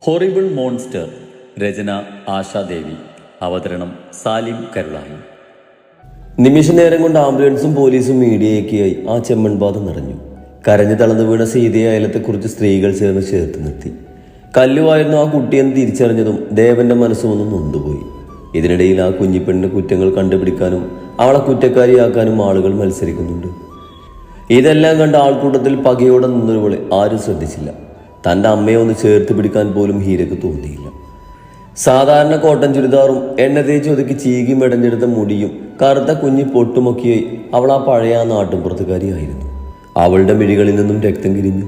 Horrible monster. രചന ആശാദേവി. അവതരണം സാലിം കരുളായി. നിമിഷ നേരം കൊണ്ട് ആംബുലൻസും പോലീസും മീഡിയയൊക്കെയായി ആ ചെമ്മൺപാത നിറഞ്ഞു. കരഞ്ഞു തളർന്നു വീണ സീതയെ അയലത്തെക്കുറിച്ച് സ്ത്രീകൾ ചേർത്ത് നിർത്തി. കല്ലുവായിരുന്നു ആ കുട്ടിയെന്ന് തിരിച്ചറിഞ്ഞതും ദേവന്റെ മനസ്സുമൊന്നും നൊന്തുപോയി. ഇതിനിടയിൽ ആ കുഞ്ഞിപ്പെണ്ണിന്റെ കുറ്റങ്ങൾ കണ്ടുപിടിക്കാനും അവളെ കുറ്റക്കാരിയാക്കാനും ആളുകൾ മത്സരിക്കുന്നുണ്ട്. ഇതെല്ലാം കണ്ട ആൾക്കൂട്ടത്തിൽ പകയോടെ നിന്നൊരുവളെ ആരും ശ്രദ്ധിച്ചില്ല. തൻ്റെ അമ്മയെ ഒന്ന് ചേർത്ത് പിടിക്കാൻ പോലും ഹീരക്ക് തോന്നിയില്ല. സാധാരണ കോട്ടൻ ചുരിദാറും എണ്ണ തേച്ച് ഒതുക്കി ചീകി മെടഞ്ഞെടുത്ത മുടിയും കറുത്ത കുഞ്ഞി പൊട്ടുമൊക്കെയായി അവൾ ആ പഴയ നാട്ടിൻപുറത്തുകാരിയായിരുന്നു. അവളുടെ മിഴികളിൽ നിന്നും രക്തം കിരിഞ്ഞു.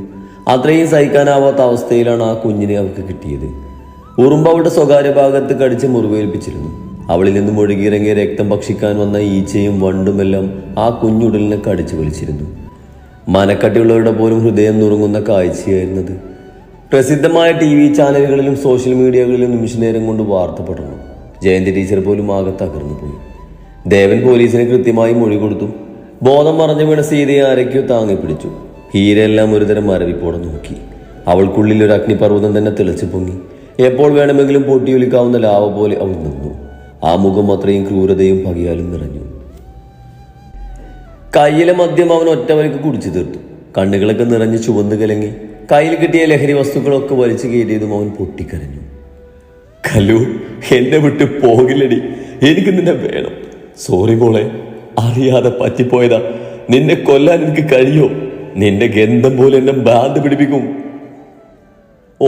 അത്രയും സഹിക്കാനാവാത്ത അവസ്ഥയിലാണ് ആ കുഞ്ഞിനെ അവൾക്ക് കിട്ടിയത്. ഉറുമ്പ് അവളുടെ സ്വകാര്യ ഭാഗത്ത് കടിച്ച് മുറിവേൽപ്പിച്ചിരുന്നു. അവളിൽ നിന്നും ഒഴുകിയിറങ്ങിയ രക്തം ഭക്ഷിക്കാൻ വന്ന ഈച്ചയും വണ്ടുമെല്ലാം ആ കുഞ്ഞുടലിനെ കടിച്ചു വലിച്ചിരുന്നു. മനക്കട്ടിയുള്ളവരുടെ പോലും ഹൃദയം നുറുങ്ങുന്ന കാഴ്ചയായിരുന്നത്. പ്രസിദ്ധമായ TV ചാനലുകളിലും സോഷ്യൽ മീഡിയകളിലും നിമിഷനേരം കൊണ്ട് വാർത്ത പടർന്നു. ജയന്തി ടീച്ചർ പോലും ആകെ തകർന്നു പോയി. ദേവൻ പോലീസിന് കൃത്യമായി മൊഴി കൊടുത്തു. ബോധം മറഞ്ഞു വീണ സീതയെ ആരൊക്കെയോ താങ്ങി പിടിച്ചു. ഹീരെല്ലാം ഒരുതരം മരവിപ്പോടെ നോക്കി. അവൾക്കുള്ളിൽ ഒരു അഗ്നിപർവ്വതം തന്നെ തിളച്ചു പൊങ്ങി. എപ്പോൾ വേണമെങ്കിലും പൊട്ടിയൊലിക്കാവുന്ന ലാവ പോലെ അവൾ നിന്നു. ആ മുഖം അത്രയും ക്രൂരതയും പകയാലും നിറഞ്ഞു. കയ്യിലെ മദ്യം അവൻ ഒറ്റവലിക്ക് കുടിച്ചു തീർത്തു. കണ്ണുകളൊക്കെ നിറഞ്ഞ് ചുവന്നു കലങ്ങി. കയ്യിൽ കിട്ടിയ ലഹരി വസ്തുക്കളൊക്കെ വലിച്ചു കയറിയതും അവൻ പൊട്ടിക്കരഞ്ഞു. കല്ലു, എന്നെ വിട്ട് പോകില്ലടി, എനിക്ക് നിന്നെ വേണം. സോറി മോളെ, അറിയാതെ പറ്റിപ്പോയതാ. നിന്നെ കൊല്ലാൻ എനിക്ക് കഴിയോ? നിന്റെ ഗന്ധം പോലെ എന്നെ ഭ്രാന്ത് പിടിപ്പിക്കും.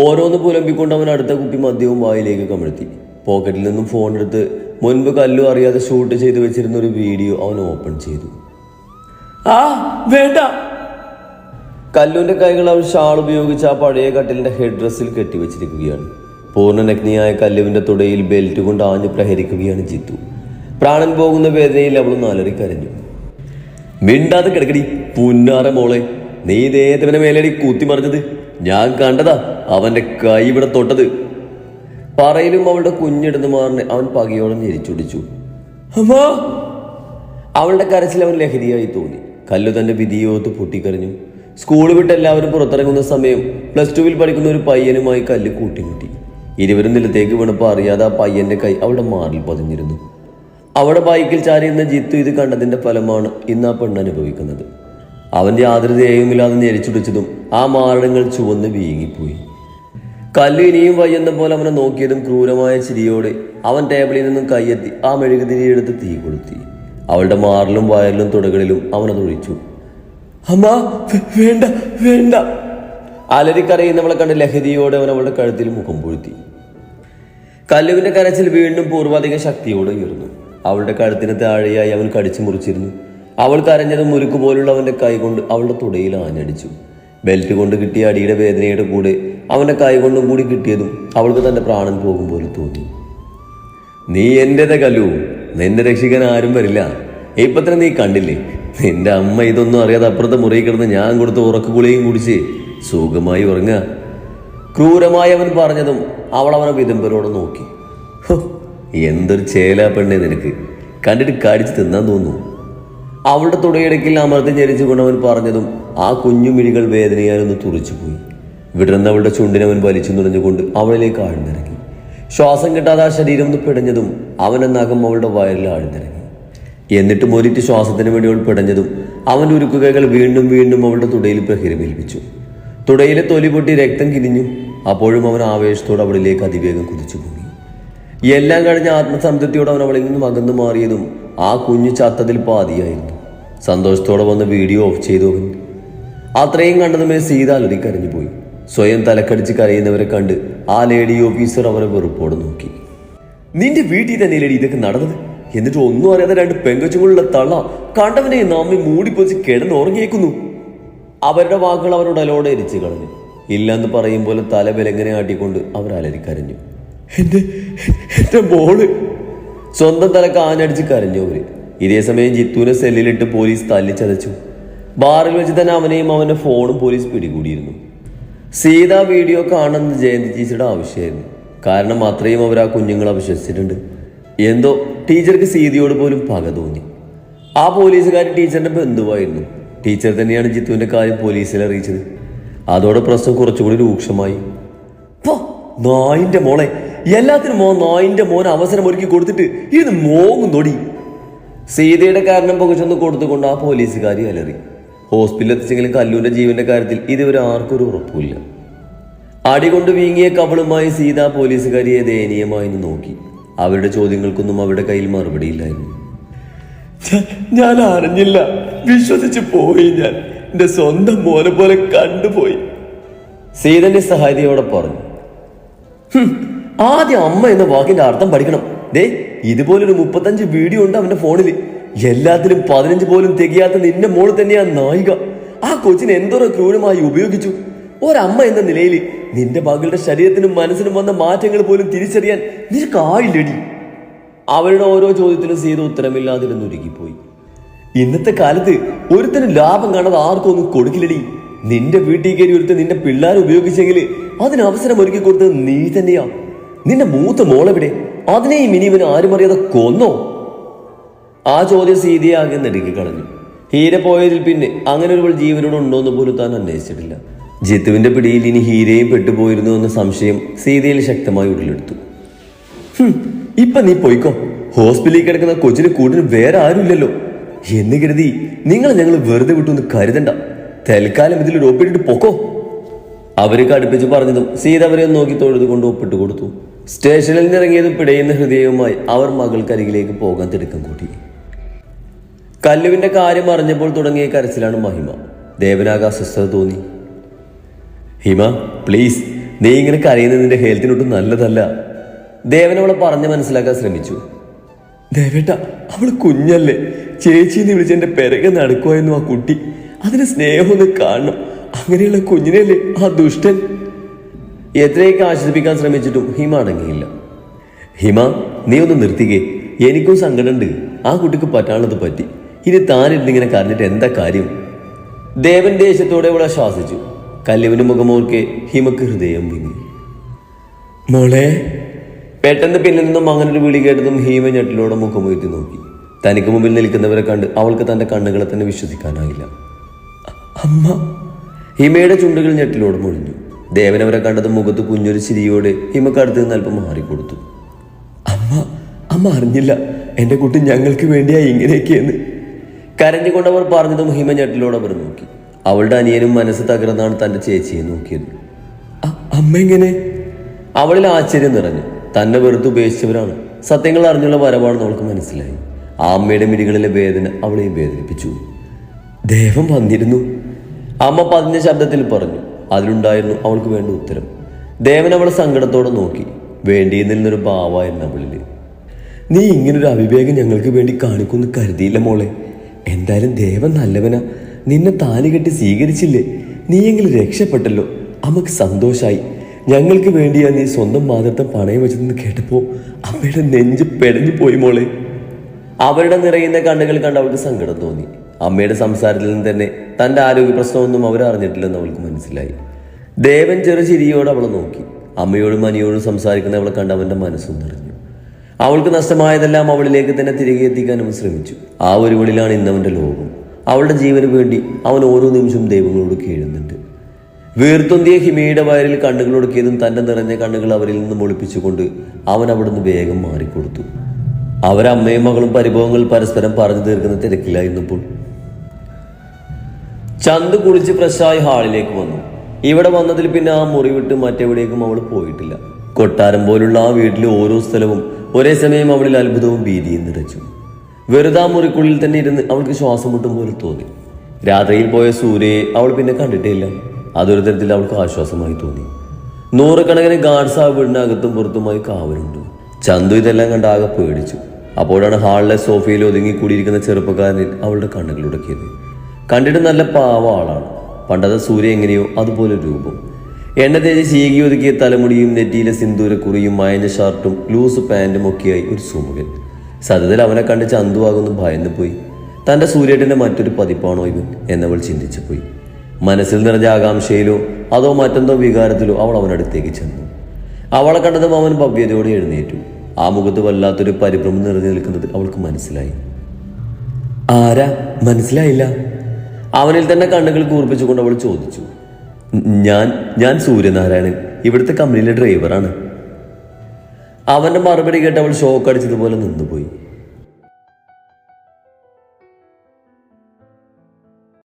ഓരോന്ന് പുലമ്പിക്കൊണ്ട് അവൻ അടുത്ത കുപ്പി മദ്യവും വായിലേക്ക് കമിഴ്ത്തി. പോക്കറ്റിൽ നിന്നും ഫോൺ എടുത്ത് മുൻപ് കല്ലു അറിയാതെ ഷൂട്ട് ചെയ്ത് വെച്ചിരുന്ന ഒരു വീഡിയോ അവൻ ഓപ്പൺ ചെയ്തു. വേണ്ട. കല്ലുവിന്റെ കൈകൾ അവൾ ഷാൾ ഉപയോഗിച്ച് ആ പഴയ കട്ടിലിന്റെ ഹെഡ് ഡ്രസ്സിൽ കെട്ടിവെച്ചിരിക്കുകയാണ്. പൂർണ്ണനഗ്നിയായ കല്ലുവിന്റെ തുടയിൽ ബെൽറ്റ് കൊണ്ട് ആഞ്ഞു പ്രഹരിക്കുകയാണ് ജിത്തു. പ്രാണൻ പോകുന്ന വേദനയിൽ അവൾ നാലറി കരഞ്ഞു. മിണ്ടാതെ കിടക്കടി പുന്നാറ മോളെ, നീ ദേഹത്തിനെ മേലടി കൂത്തിമറിഞ്ഞത് ഞാൻ കണ്ടതാ. അവന്റെ കൈ ഇവിടെ തൊട്ടത്. പറയിലും അവളുടെ കുഞ്ഞെടുന്ന് മാറിനെ അവൻ പകയോളം ഞെരിച്ചൊടിച്ചു. അവളുടെ കരച്ചിൽ അവൻ ലഹരിയായി തോന്നി. കല്ലു തന്റെ വിധിയോത്ത് പൊട്ടിക്കരഞ്ഞു. സ്കൂൾ വിട്ട് എല്ലാവരും പുറത്തിറങ്ങുന്ന സമയം +2 പഠിക്കുന്ന ഒരു പയ്യനുമായി കല്ല് കൂട്ടിമുട്ടി. ഇരുവരും നിലത്തേക്ക് വീണപ്പോൾ അറിയാതെ ആ പയ്യന്റെ കൈ അവളുടെ മാറിൽ പതിഞ്ഞിരുന്നു. അവിടെ ബൈക്കിൽ ചാരിയിരുന്ന ജിത്തു ഇത് കണ്ടതിന്റെ ഫലമാണ് ഇന്ന് ആ പെണ്ണ് അനുഭവിക്കുന്നത്. അവന്റെ യാതൊരു ദേയവുമില്ലാതെ ഞെരിച്ചുടിച്ചതും ആ മാറിടങ്ങൾ ചുവന്ന് വീങ്ങിപ്പോയി. കല്ലു ഇനിയും വയ്യെന്ന പോലെ അവനെ നോക്കിയതും ക്രൂരമായ ചിരിയോടെ അവൻ ടേബിളിൽ നിന്നും കയ്യെത്തി ആ മെഴുകുതിരിയെടുത്ത് തീ കൊളുത്തി. അവളുടെ മാറിലും വയറിലും തുടകളിലും അവനതൊഴിച്ചു. അമ്മ, വേണ്ട വേണ്ട. അലരിക്കരയുന്നവളെ കണ്ട് ലഹരിയോടെ അവൻ അവളുടെ കഴുത്തിൽ മുഖം പൊഴുത്തി. കല്ലുവിന്റെ കരച്ചിൽ വീണ്ടും പൂർവാധിക ശക്തിയോടെ ഉയർന്നു. അവളുടെ കഴുത്തിന് താഴെയായി അവൻ കടിച്ചു മുറിച്ചിരുന്നു. അവൾ കരഞ്ഞതും മുരുക്ക് പോലുള്ള അവന്റെ കൈ കൊണ്ട് അവളുടെ തുടയിൽ ആഞ്ഞടിച്ചു. ബെൽറ്റ് കൊണ്ട് കിട്ടിയ അടിയുടെ വേദനയുടെ കൂടെ അവന്റെ കൈ കൊണ്ടും കൂടി കിട്ടിയതും അവൾക്ക് തന്റെ പ്രാണൻ പോകും പോലെ തോന്നി. നീ എന്റേതാ കല്ലു, നിന്നെ രക്ഷിക്കാൻ ആരും വരില്ല. ഇപ്പൊ തന്നെ നീ കണ്ടില്ലേ, നിന്റെ അമ്മ ഇതൊന്നും അറിയാതെ അപ്പുറത്തെ മുറിയിൽ കിടന്ന് ഞാൻ കൊടുത്ത ഉറക്കുകുളിയും കുടിച്ച് സുഖമായി ഉറങ്ങുക. ക്രൂരമായി അവൻ പറഞ്ഞതും അവൾ അവനെ വിതമ്പരോടെ നോക്കി. എന്തൊരു ചേലാ പെണ്ണെ നിനക്ക്, കണ്ടിട്ട് കടിച്ച് തിന്നാൻ തോന്നുന്നു. അവളുടെ തുടയിടയ്ക്കിൽ അമർത്തി ഞെരിച്ചുകൊണ്ട് അവൻ പറഞ്ഞതും ആ കുഞ്ഞുമിഴികൾ വേദനയാലൊന്ന് തുറിച്ചുപോയി. വിടർന്നവളുടെ ചുണ്ടിനവൻ വലിച്ചു നുറഞ്ഞുകൊണ്ട് അവളിലേക്ക് ആഴ്ന്നിറങ്ങി. ശ്വാസം കിട്ടാതെ ആ ശരീരം ഒന്ന് പിടഞ്ഞതും അവൻ നഖം അവളുടെ വയറിൽ ആഴ്ന്നിറങ്ങി. എന്നിട്ടും ഒരിറ്റ് ശ്വാസത്തിന് വേണ്ടി അവൾ പിടഞ്ഞതും അവൻ്റെ ഉരുക്കുകകൾ വീണ്ടും വീണ്ടും അവളുടെ തുടയിൽ പ്രഹരമേൽപ്പിച്ചു. തുടയിലെ തൊലി പൊട്ടി രക്തം കിരിഞ്ഞു. അപ്പോഴും അവൻ ആവേശത്തോടെ അവളിലേക്ക് അതിവേഗം കുതിച്ചു പോയി. എല്ലാം കഴിഞ്ഞ ആത്മസംതൃപ്തിയോടെ അവൻ അവളിൽ നിന്നും അകന്നു മാറിയതും ആ കുഞ്ഞു ചത്തതിൽ പാതിയായിരുന്നു. സന്തോഷത്തോടെ വന്ന് വീഡിയോ ഓഫ് ചെയ്തു അവൻ. അത്രയും കണ്ടതുമേ സീത അലറി കരഞ്ഞുപോയി. സ്വയം തലക്കടിച്ച് കരയുന്നവരെ കണ്ട് ആ ലേഡി ഓഫീസർ അവനെ വെറുപ്പോടെ നോക്കി. നിന്റെ വീട്ടിൽ തന്നെയല്ലേ ഇതൊക്കെ നടന്നത്? എന്നിട്ട് ഒന്നും അറിയാതെ 2 പെങ്കച്ചുകളുള്ള തള്ള കണ്ടവനെ നമ്മെ മൂടിപ്പൊതിച്ച് കിടന്നുറങ്ങിയേക്കുന്നു. അവരുടെ വാക്കുകൾ അവരോട് അലോടെ എരിച്ചു കളഞ്ഞു. ഇല്ലെന്ന് പറയും പോലെ തല വിലങ്ങനെ ആട്ടിക്കൊണ്ട് അവർ അലരിക്കരഞ്ഞു. എന്റെ മോള്. സ്വന്തം തലക്ക് ആഞ്ഞടിച്ച് കരഞ്ഞു അവര്. ഇതേസമയം ജിത്തുവിനെ സെല്ലിലിട്ട് പോലീസ് തല്ലിച്ചതച്ചു. ബാറിൽ വെച്ച് തന്നെ അവനെയും അവന്റെ ഫോണും പോലീസ് പിടികൂടിയിരുന്നു. സീത വീഡിയോ കാണുന്നത് ജയന്തി ടീച്ചറുടെ ആവശ്യമായിരുന്നു. കാരണം അത്രയും അവർ ആ കുഞ്ഞുങ്ങളെ വിശ്വസിച്ചിട്ടുണ്ട്. എന്തോ ടീച്ചർക്ക് സീതയോട് പോലും പക തോന്നി. ആ പോലീസുകാരൻ ടീച്ചറിന്റെ ബന്ധുവായിരുന്നു. ടീച്ചർ തന്നെയാണ് ജിത്തുവിന്റെ കാര്യം പോലീസിൽ അറിയിച്ചത്. അതോടെ പ്രശ്നം കുറച്ചുകൂടി രൂക്ഷമായി. നായിന്റെ മോളെ, എല്ലാത്തിനും നായിന്റെ മോൻ അവസരം ഒരുക്കി കൊടുത്തിട്ട് ഇത് മോങ്ങുന്നോടി. സീതയുടെ കാരണം പുകച്ചൊന്ന് കൊടുത്തുകൊണ്ട് ആ പോലീസുകാരി അലറി. ഹോസ്പിറ്റലിൽ എത്തിച്ചെങ്കിലും കല്ലൂരിന്റെ ജീവന്റെ കാര്യത്തിൽ ഇതുവരെ ആർക്കും ഒരു ഉറപ്പില്ല. അടികൊണ്ട് വീങ്ങിയ കവളുമായി സീത പോലീസുകാരിയെ ദയനീയമായി നോക്കി. അവരുടെ ചോദ്യങ്ങൾക്കൊന്നും അവരുടെ കയ്യിൽ മറുപടിയില്ലായിരുന്നു. ഞാൻ അറിഞ്ഞില്ല, വിശ്വസിച്ച് പോയി. ഞാൻ എന്റെ സ്വന്തം മോനെ പോലെ കണ്ടുപോയി, സീതന്റെ സഹായതയോടെ പറഞ്ഞു. ആദ്യം അമ്മ എന്ന വാക്കിന്റെ അർത്ഥം പഠിക്കണം. ദേ, ഇതുപോലൊരു 35 വീഡിയോ ഉണ്ട് അവന്റെ ഫോണില്. എല്ലാത്തിലും 15 പോലും തികയാത്ത നിന്റെ മോള് തന്നെയാ നായിക. ആ കൊച്ചിനെ എന്തോരോ ക്രൂരമായി ഉപയോഗിച്ചു. ഒരമ്മ എന്ന നിലയിൽ നിന്റെ മകളുടെ ശരീരത്തിനും മനസ്സിനും വന്ന മാറ്റങ്ങൾ പോലും തിരിച്ചറിയാൻ നിനക്കായില്ലടി. അവരുടെ ഓരോ ചോദ്യത്തിനും സീത ഉത്തരമില്ലാതിരുന്ന് ഉരുകിപ്പോയി. ഇന്നത്തെ കാലത്ത് ഒരുത്തന് ലാഭം കാണാതെ ആർക്കും ഒന്നും കൊടുക്കില്ലടി. നിന്റെ വീട്ടിൽ കയറി ഒരുത്തൻ നിന്റെ പിള്ളേരെ ഉപയോഗിച്ചെങ്കിൽ അതിന് അവസരം ഒരുക്കി കൊടുത്തത് നീ തന്നെയാ. നിന്റെ മൂത്ത മോളെവിടെ? അതിനെയും ഇനി ഇവന് ആരും അറിയാതെ കൊന്നോ? ആ ചോദ്യം സീതയെ ആകെ നെടുക്കി കളഞ്ഞു. ഹീര പോയതിൽ പിന്നെ അങ്ങനെ ഒരു ജീവനോട് ഉണ്ടോന്ന് പോലും താൻ അന്വേഷിച്ചിട്ടില്ല. ജിത്തുവിന്റെ പിടിയിൽ ഇനി ഹീരയും പെട്ടുപോയിരുന്നു എന്ന സംശയം സീതയിൽ ശക്തമായി ഉടലെടുത്തു. ഇപ്പൊ നീ പോയിക്കോ. ഹോസ്പിറ്റലിൽ കിടക്കുന്ന കൊച്ചിന് കൂട്ടിന് വേറെ ആരുമില്ലല്ലോ എന്ന് കരുതി നിങ്ങൾ ഞങ്ങൾ വെറുതെ വിട്ടൊന്ന് കരുതണ്ട. തൽക്കാലം ഇതിൽ ഒപ്പിട്ടിട്ട് പൊക്കോ. അവര് കടുപ്പിച്ച് പറഞ്ഞതും സീത അവരെ നോക്കി തൊഴുതുകൊണ്ട് ഒപ്പിട്ട് കൊടുത്തു. സ്റ്റേഷനിൽ നിന്നിറങ്ങിയതും പിടയുന്ന ഹൃദയവുമായി അവർ മകൾക്കരികിലേക്ക് പോകാൻ തിടുക്കം കൂട്ടി. കല്ലുവിന്റെ കാര്യം അറിഞ്ഞപ്പോൾ തുടങ്ങിയ കരച്ചിലാണ് മഹിമ. ദേവനാകെ അസ്വസ്ഥത തോന്നി. ഹിമ, പ്ലീസ്, നീ ഇങ്ങനെ കരയുന്നത് നിന്റെ ഹെൽത്തിനൊട്ടും നല്ലതല്ല. ദേവൻ അവളെ പറഞ്ഞ് മനസ്സിലാക്കാൻ ശ്രമിച്ചു. ദേവേട്ട, അവള് കുഞ്ഞല്ലേ. ചേച്ചിന്ന് വിളിച്ച് എന്റെ പിറകെ നടക്കുമായിരുന്നു ആ കുട്ടി. അതിന് സ്നേഹമൊന്ന് കാണണം. അങ്ങനെയുള്ള കുഞ്ഞിനല്ലേ ആ ദുഷ്ടൻ. എത്രയൊക്കെ ആശ്വസിപ്പിക്കാൻ ശ്രമിച്ചിട്ടും ഹിമ അടങ്ങിയില്ല. ഹിമ, നീ ഒന്ന് നിർത്തിക്കേ. എനിക്കും സങ്കടമുണ്ട്. ആ കുട്ടിക്ക് പറ്റാനുള്ളത് പറ്റി. ഇനി താനിരുന്നിങ്ങനെ കരഞ്ഞിട്ട് എന്താ കാര്യം? ദേവൻ ദേഷ്യത്തോടെ അവളെ ശ്വാസിച്ചു. കല്ലുവിന്റെ മുഖമോർക്കെ ഹിമക്ക് ഹൃദയം വിങ്ങി. മോളെ. പെട്ടെന്ന് പിന്നിൽ നിന്നും അങ്ങനൊരു വിളി കേട്ടതും ഹീമ ഞെട്ടിലോടെ മുഖമുയർത്തി നോക്കി. തനിക്ക് മുമ്പിൽ നിൽക്കുന്നവരെ കണ്ട് അവൾക്ക് തന്റെ കണ്ണുകളെ തന്നെ വിശ്വസിക്കാനായില്ല. അമ്മ. ഹിമയുടെ ചുണ്ടുകൾ ഞെട്ടിലോടെ മുഴിഞ്ഞു. ദേവനവരെ കണ്ടതും മുഖത്ത് കുഞ്ഞൊരു ചിരിയോടെ ഹിമക്ക് അടുത്ത് നിന്ന് അല്പം മാറിക്കൊടുത്തു. അമ്മ അറിഞ്ഞില്ല എന്റെ കുട്ടി ഞങ്ങൾക്ക് വേണ്ടിയാ ഇങ്ങനെയൊക്കെയെന്ന്. കരഞ്ഞുകൊണ്ടവർ പറഞ്ഞതും ഹിമ ഞെട്ടിലോടെ അവർ നോക്കി. അവളുടെ അനിയനും മനസ്സ് തകർന്നാണ് തന്റെ ചേച്ചിയെ നോക്കിയത്. അമ്മ എങ്ങനെ? അവളിൽ ആശ്ചര്യം നിറഞ്ഞു. തന്നെ വെറുതെ ഉപേക്ഷിച്ചവരാണ് സത്യങ്ങൾ അറിഞ്ഞുള്ള വരവാണെന്ന് അവൾക്ക് മനസ്സിലായി. ആ അമ്മയുടെ മിഴികളിലെ വേദന അവളെയും വേദനിപ്പിച്ചു. ദേവൻ വന്നിരുന്നു, അമ്മ പതിഞ്ഞ ശബ്ദത്തിൽ പറഞ്ഞു. അതിലുണ്ടായിരുന്നു അവൾക്ക് വേണ്ട ഉത്തരം. ദേവൻ അവളെ സങ്കടത്തോടെ നോക്കി. വേണ്ടിയെന്നിൽ നിന്നൊരു ഭാവമായിരുന്നു അവളില്. നീ ഇങ്ങനൊരു അവിവേകം ഞങ്ങൾക്ക് വേണ്ടി കാണിക്കുമെന്ന് കരുതിയില്ല മോളെ. എന്തായാലും ദേവൻ നല്ലവനാ. നിന്നെ താലി കെട്ടി സ്വീകരിച്ചില്ലേ? നീയെങ്കിലും രക്ഷപ്പെട്ടല്ലോ. അമ്മക്ക് സന്തോഷായി. ഞങ്ങൾക്ക് വേണ്ടിയാ നീ സ്വന്തം മാതൃത്വം പണയം വെച്ചതെന്ന് കേട്ടപ്പോ അമ്മയുടെ നെഞ്ച് പെടഞ്ഞു പോയി മോളെ. അവരുടെ നിറയുന്ന കണ്ണുകൾ കണ്ട് അവൾക്ക് സങ്കടം തോന്നി. അമ്മയുടെ സംസാരത്തിൽ നിന്ന് തന്നെ തന്റെ ആരോഗ്യ പ്രശ്നമൊന്നും അവർ അറിഞ്ഞിട്ടില്ലെന്ന് അവൾക്ക് മനസ്സിലായി. ദേവൻ ചെറു ചിരിയോട് അവളെ നോക്കി. അമ്മയോടും അനിയോടും സംസാരിക്കുന്ന അവളെ കണ്ട് അവന്റെ മനസ്സും നിറഞ്ഞു. അവൾക്ക് നഷ്ടമായതെല്ലാം അവളിലേക്ക് തന്നെ തിരികെ എത്തിക്കാനും ശ്രമിച്ചു. ആ ഒരു വിളിലാണ് ഇന്നവന്റെ ലോകം. അവളുടെ ജീവന് വേണ്ടി അവൻ ഓരോ നിമിഷവും ദൈവങ്ങളോട് കീഴുന്നുണ്ട്. വീർത്തൊന്തിയ ഹിമയുടെ വയറിൽ കണ്ണുകളൊടുക്കിയതും തന്റെ നിറഞ്ഞ കണ്ണുകൾ അവരിൽ നിന്നും ഒളിപ്പിച്ചുകൊണ്ട് അവൻ അവിടുന്ന് വേഗം മാറിക്കൊടുത്തു. അവരമ്മയും മകളും പരിഭവങ്ങൾ പരസ്പരം പറഞ്ഞു തീർക്കുന്ന തിരക്കിലായിരുന്നപ്പോൾ ചന്തു കുളിച്ച് ഫ്രഷായി ഹാളിലേക്ക് വന്നു. ഇവിടെ വന്നതിൽ പിന്നെ ആ മുറി വിട്ട് മറ്റെവിടേക്കും അവൾ പോയിട്ടില്ല. കൊട്ടാരം പോലുള്ള ആ വീട്ടിലെ ഓരോ സ്ഥലവും ഒരേ സമയം അവളിൽ അത്ഭുതവും ഭീതിയും നിറച്ചു. വെറുതെ ആ മുറിക്കുള്ളിൽ തന്നെ ഇരുന്ന് അവൾക്ക് ശ്വാസം മുട്ടും പോലെ തോന്നി. രാത്രിയിൽ പോയ സൂര്യയെ അവൾ പിന്നെ കണ്ടിട്ടില്ല. അതൊരു തരത്തിൽ അവൾക്ക് ആശ്വാസമായി തോന്നി. 100 കണക്കിന് ഗാർഡ്സ് ആ വീടിനകത്തും പുറത്തുമായി കാവലുണ്ട്. ചന്തു ഇതെല്ലാം കണ്ട് ആകെ പേടിച്ചു. അപ്പോഴാണ് ഹാളിലെ സോഫയിൽ ഒതുങ്ങിക്കൂടിയിരിക്കുന്ന ചെറുപ്പക്കാരനിൽ അവളുടെ കണ്ണുകൾ ഉടക്കിയത്. കണ്ടിട്ട് നല്ല പാവ ആളാണ്. പണ്ടത്തെ സൂര്യ എങ്ങനെയോ അതുപോലെ രൂപം. എണ്ണ തേച്ച് ചീകി ഒതുക്കിയ തലമുടിയും നെറ്റിയിലെ സിന്ദൂരക്കുറിയും മയഞ്ഞ ഷർട്ടും ലൂസ് പാൻറ്റും ഒക്കെയായി ഒരു സുമുഖൻ. സത്യത്തിൽ അവനെ കണ്ട് ചന്തുവാകുന്നു ഭയന്നു പോയി. തന്റെ സൂര്യേട്ടന്റെ മറ്റൊരു പതിപ്പാണോ ഇവൻ എന്നവൾ ചിന്തിച്ചു പോയി. മനസ്സിൽ നിറഞ്ഞ ആകാംക്ഷയിലോ അതോ മറ്റെന്തോ വികാരത്തിലോ അവൾ അവനടുത്തേക്ക് ചെന്നു. അവളെ കണ്ടതും അവൻ ഭവ്യതയോടെ എഴുന്നേറ്റു. ആ മുഖത്ത് വല്ലാത്തൊരു പരിഭ്രമം നിറഞ്ഞു നിൽക്കുന്നത് അവൾക്ക് മനസ്സിലായി. ആരാ? മനസ്സിലായില്ല. അവനിൽ തന്നെ കണ്ണുകൾ കൂർപ്പിച്ചുകൊണ്ട് അവൾ ചോദിച്ചു. ഞാൻ സൂര്യനാരായണൻ. ഇവിടുത്തെ കമ്പനിയിലെ ഡ്രൈവറാണ്. അവന്റെ മറുപടി കേട്ട് അവൾ ഷോക്ക് അടിച്ചതുപോലെ നിന്നുപോയി.